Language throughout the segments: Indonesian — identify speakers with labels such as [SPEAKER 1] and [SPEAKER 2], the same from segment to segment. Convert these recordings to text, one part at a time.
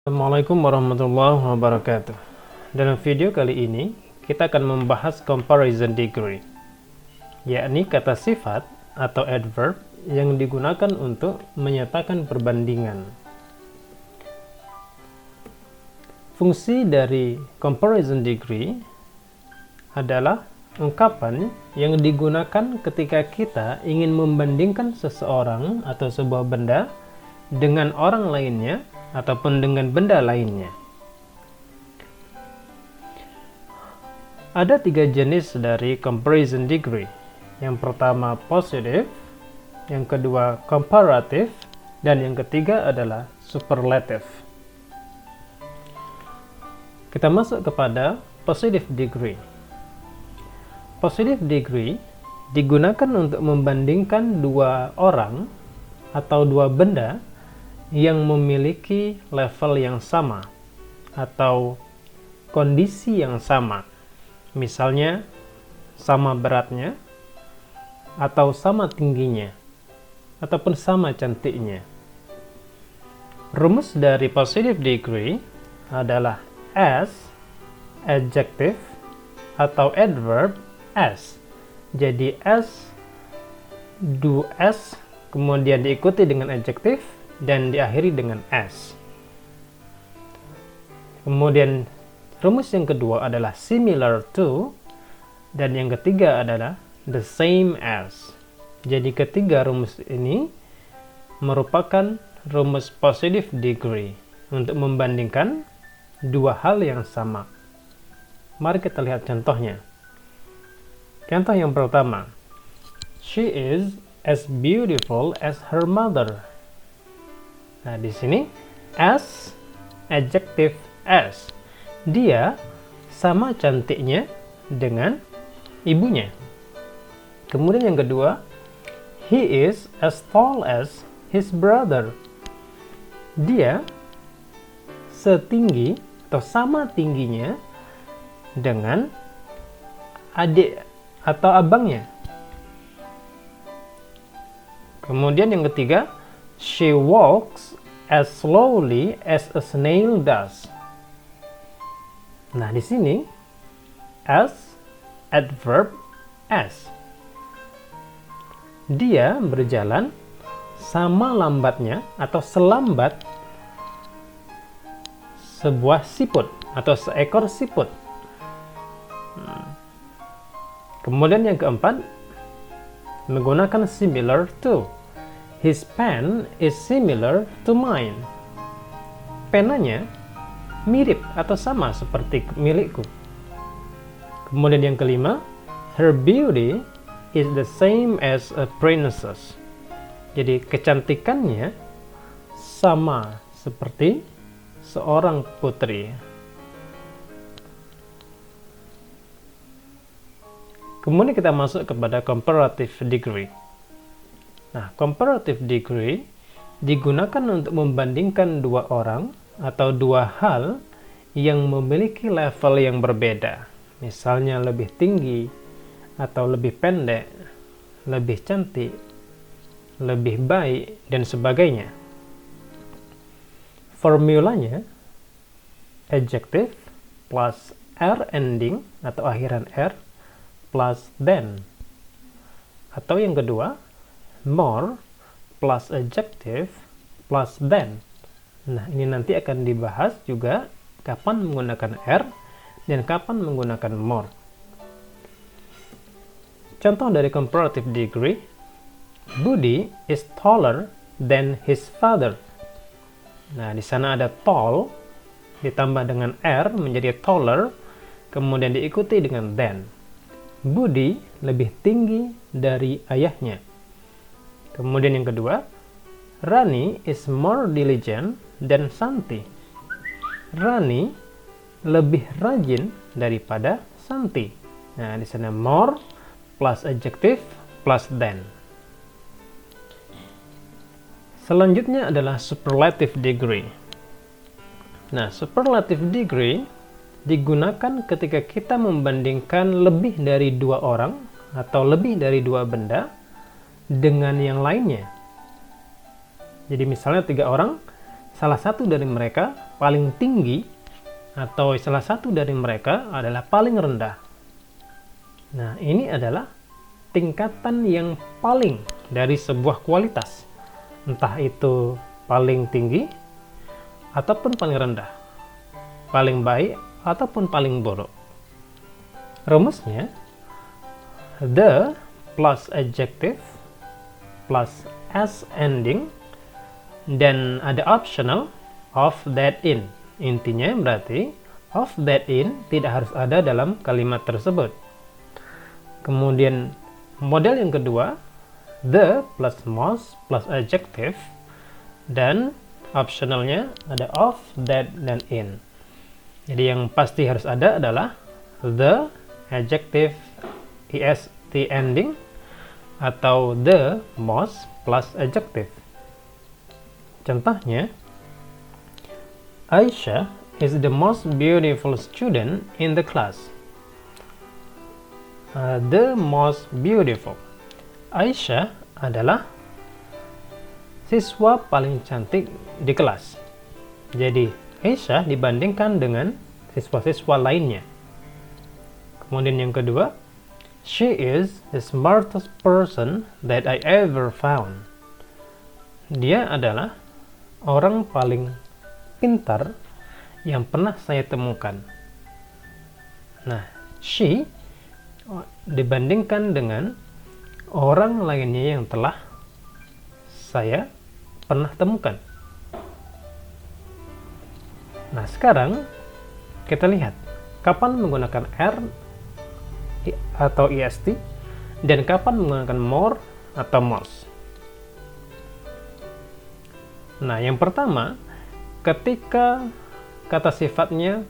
[SPEAKER 1] Assalamualaikum warahmatullahi wabarakatuh. Dalam video kali ini kita akan membahas comparison degree, yakni kata sifat atau adverb yang digunakan untuk menyatakan perbandingan. Fungsi dari comparison degree adalah ungkapan yang digunakan ketika kita ingin membandingkan seseorang atau sebuah benda dengan orang lainnya ataupun dengan benda lainnya. Ada 3 jenis dari comparison degree. Yang pertama positive, yang kedua comparative, dan yang ketiga adalah superlative. Kita masuk kepada positive degree. Positive degree digunakan untuk membandingkan dua orang atau dua benda yang memiliki level yang sama atau kondisi yang sama, misalnya sama beratnya atau sama tingginya ataupun sama cantiknya. Rumus dari positive degree adalah as adjective atau adverb as. Jadi as, do as, kemudian diikuti dengan adjective dan diakhiri dengan as. Kemudian rumus yang kedua adalah similar to, dan yang ketiga adalah the same as. Jadi ketiga rumus ini merupakan rumus positive degree untuk membandingkan dua hal yang sama. Mari kita lihat contohnya. Contoh yang pertama, she is as beautiful as her mother. Nah, di sini as, adjective as. Dia sama cantiknya dengan ibunya. Kemudian yang kedua, he is as tall as his brother. Dia setinggi atau sama tingginya dengan adik atau abangnya. Kemudian yang ketiga, she walks as slowly as a snail does. Nah, di sini as, adverb as. Dia berjalan sama lambatnya atau selambat sebuah siput atau seekor siput. Kemudian yang keempat, menggunakan similar to. His pen is similar to mine. Penanya mirip atau sama seperti milikku. Kemudian yang kelima, her beauty is the same as a princess. Jadi kecantikannya sama seperti seorang putri. Kemudian kita masuk kepada comparative degree. Nah, comparative degree digunakan untuk membandingkan dua orang atau dua hal yang memiliki level yang berbeda. Misalnya lebih tinggi atau lebih pendek, lebih cantik, lebih baik, dan sebagainya. Formulanya adjective plus r ending atau akhiran r plus than. Atau yang kedua, more plus adjective plus than. Nah, ini nanti akan dibahas juga kapan menggunakan R dan kapan menggunakan more. Contoh dari comparative degree, Budi is taller than his father. Nah, di sana ada tall ditambah dengan R menjadi taller, kemudian diikuti dengan than. Budi lebih tinggi dari ayahnya. Kemudian yang kedua, Rani is more diligent than Santi. Rani lebih rajin daripada Santi. Nah, di sana more plus adjective plus than. Selanjutnya adalah superlative degree. Nah, superlative degree digunakan ketika kita membandingkan lebih dari dua orang atau lebih dari dua benda dengan yang lainnya. Jadi misalnya 3 orang salah satu dari mereka paling tinggi atau salah satu dari mereka adalah paling rendah. Nah, ini adalah tingkatan yang paling dari sebuah kualitas, entah itu paling tinggi ataupun paling rendah, paling baik ataupun paling buruk. Rumusnya the plus adjective plus s ending dan ada optional of that in. Intinya berarti of that in tidak harus ada dalam kalimat tersebut. Kemudian model yang kedua, the plus most plus adjective dan optionalnya ada of, that, dan in. Jadi yang pasti harus ada adalah the, adjective, est ending, atau the most plus adjective. Contohnya, Aisha is the most beautiful student in the class. The most beautiful. Aisyah adalah siswa paling cantik di kelas. Jadi, Aisyah dibandingkan dengan siswa-siswa lainnya. Kemudian yang kedua, she is the smartest person that I ever found. Dia adalah orang paling pintar yang pernah saya temukan. Nah, she dibandingkan dengan orang lainnya yang telah saya pernah temukan. Nah, sekarang kita lihat kapan menggunakan R atau est dan kapan menggunakan more atau most. Nah, yang pertama, ketika kata sifatnya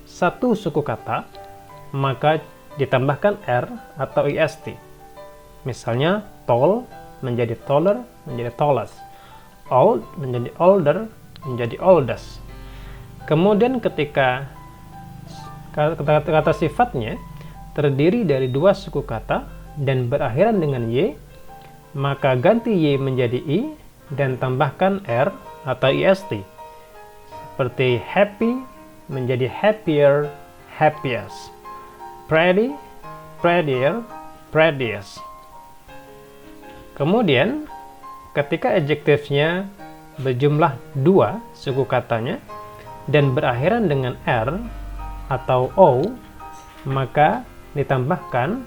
[SPEAKER 1] satu suku kata, maka ditambahkan R atau est. Misalnya, tall menjadi taller, menjadi tallest. Old menjadi older, menjadi oldest. Kemudian ketika kata sifatnya terdiri dari dua suku kata dan berakhiran dengan Y, maka ganti Y menjadi I dan tambahkan R atau est. Seperti happy menjadi happier, happiest. Pretty, prettier, prettiest. Kemudian, ketika adjektifnya berjumlah dua suku katanya dan berakhiran dengan R atau O, maka ditambahkan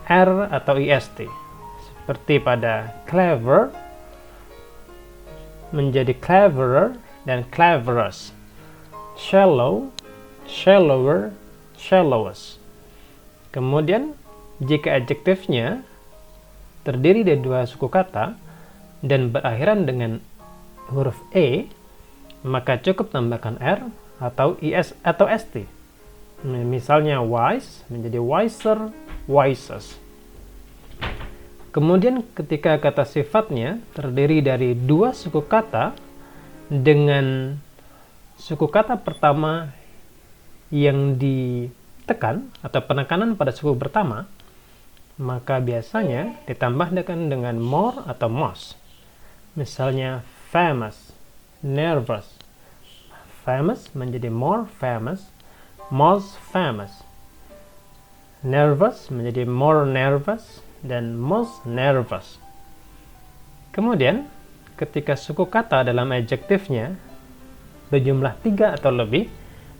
[SPEAKER 1] R atau est. Seperti pada clever menjadi cleverer dan cleverest. Shallow, shallower, shallowest. Kemudian, jika adjektifnya terdiri dari dua suku kata dan berakhiran dengan huruf E, maka cukup tambahkan R atau is atau st. Misalnya wise menjadi wiser, wisest. Kemudian ketika kata sifatnya terdiri dari dua suku kata dengan suku kata pertama yang ditekan atau penekanan pada suku pertama, maka biasanya ditambahkan dengan more atau most. Misalnya famous, nervous. Famous menjadi more famous, most famous. Nervous menjadi more nervous dan most nervous. Kemudian ketika suku kata dalam adjektifnya berjumlah 3 atau lebih,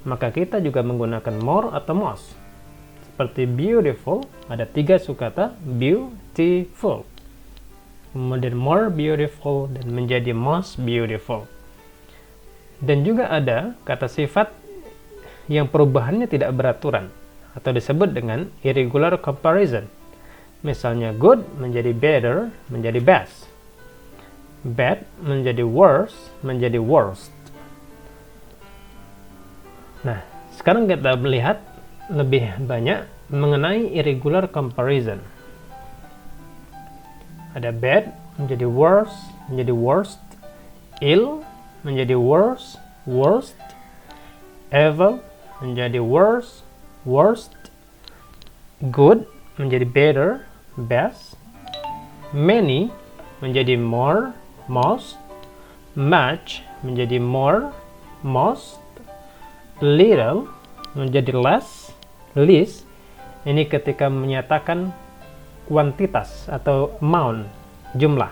[SPEAKER 1] maka kita juga menggunakan more atau most. Seperti beautiful, ada 3 suku kata, beautiful. Kemudian more beautiful dan menjadi most beautiful. Dan juga ada kata sifat yang perubahannya tidak beraturan atau disebut dengan irregular comparison. Misalnya good menjadi better, menjadi best. Bad menjadi worse, menjadi worst. Nah, sekarang kita melihat lebih banyak mengenai irregular comparison. Ada bad menjadi worse, menjadi worst. Ill menjadi worse, worst. Evil menjadi worse, worst. Good menjadi better, best. Many menjadi more, most. much menjadi more, most, little menjadi less, least. Ini ketika menyatakan kuantitas atau amount, jumlah.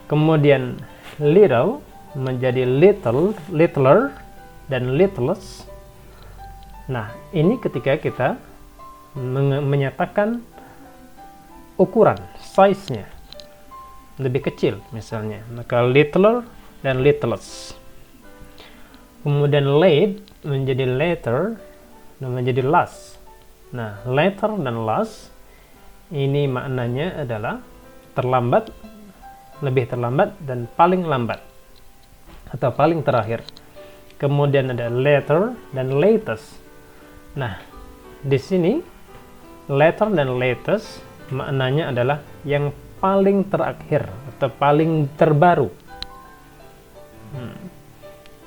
[SPEAKER 1] Kemudian little menjadi little, littler, dan littlest. Nah, ini ketika kita menyatakan ukuran, size-nya lebih kecil misalnya, maka littler dan littlest. Kemudian late menjadi later dan menjadi last. Nah, later dan last ini maknanya adalah terlambat, lebih terlambat, dan paling lambat atau paling terakhir. Kemudian ada later dan latest. Nah, di sini later dan latest maknanya adalah yang paling terakhir atau paling terbaru.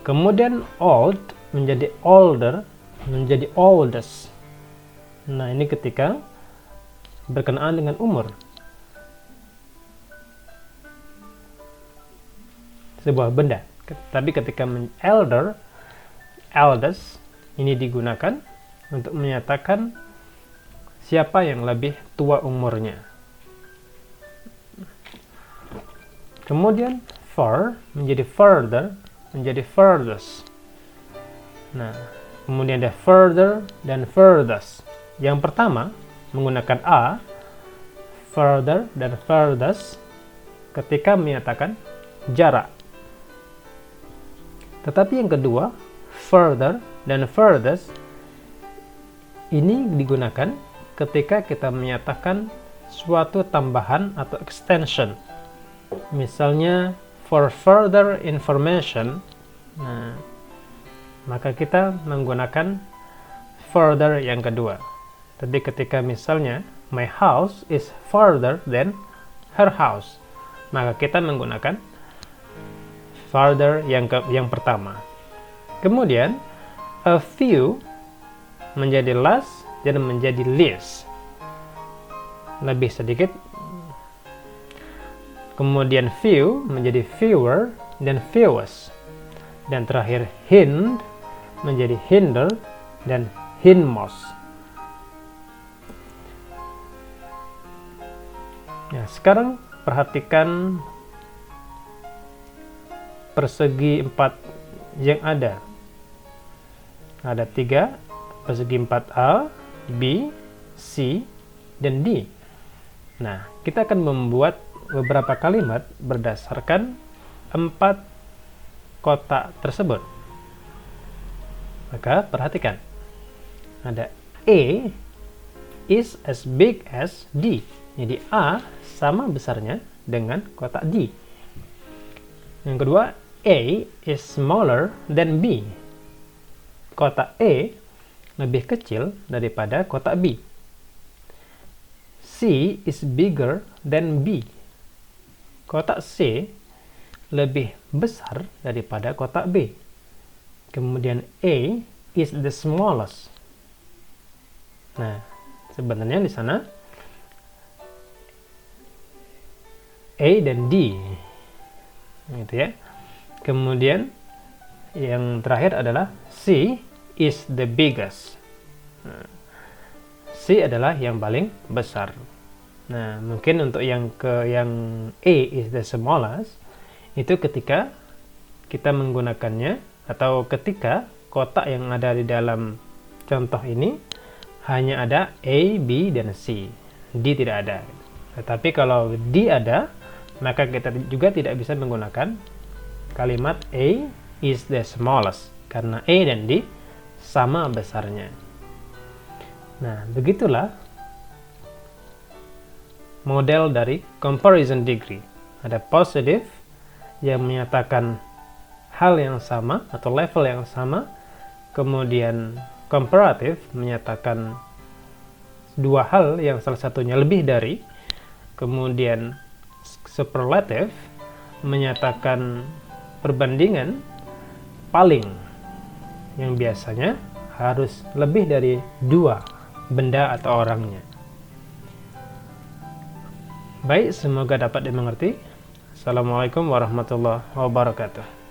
[SPEAKER 1] Kemudian old menjadi older, menjadi oldest. Nah, ini ketika berkenaan dengan umur. Sebuah benda. Tapi ketika elder, eldest, ini digunakan untuk menyatakan siapa yang lebih tua umurnya. Kemudian far menjadi further, menjadi furthest. Nah, kemudian ada further dan furthest. Yang pertama menggunakan a, further dan furthest, ketika menyatakan jarak. Tetapi yang kedua, further dan furthest, ini digunakan ketika kita menyatakan suatu tambahan atau extension. Misalnya, for further information, nah, maka kita menggunakan further yang kedua. Tapi ketika misalnya, my house is further than her house, maka kita menggunakan further yang pertama. Kemudian a few menjadi less dan menjadi least, lebih sedikit. Kemudian few menjadi fewer dan fewest, dan terakhir hind menjadi hinder dan hindmost. Nah, sekarang perhatikan persegi 4 yang ada. Ada 3 persegi 4A, B, C, dan D. Nah, kita akan membuat beberapa kalimat berdasarkan 4 kotak tersebut. Maka perhatikan. Ada A is as big as D. Jadi A sama besarnya dengan kotak D. Yang kedua, A is smaller than B. Kotak A lebih kecil daripada kotak B. C is bigger than B. Kotak C lebih besar daripada kotak B. Kemudian A is the smallest. Nah, sebenarnya di sana A dan D, gitu ya. Kemudian yang terakhir adalah C is the biggest. Nah, C adalah yang paling besar. Nah, mungkin untuk yang A is the smallest, itu ketika kita menggunakannya atau ketika kotak yang ada di dalam contoh ini hanya ada A, B, dan C. D tidak ada. Tetapi kalau D ada, maka kita juga tidak bisa menggunakan kalimat A is the smallest, karena A dan D sama besarnya. Nah, begitulah model dari comparison degree. Ada positive yang menyatakan hal yang sama atau level yang sama, kemudian comparative menyatakan dua hal yang salah satunya lebih dari, kemudian superlative menyatakan perbandingan paling yang biasanya harus lebih dari dua benda atau orangnya. Baik, semoga dapat dimengerti. Assalamualaikum warahmatullahi wabarakatuh.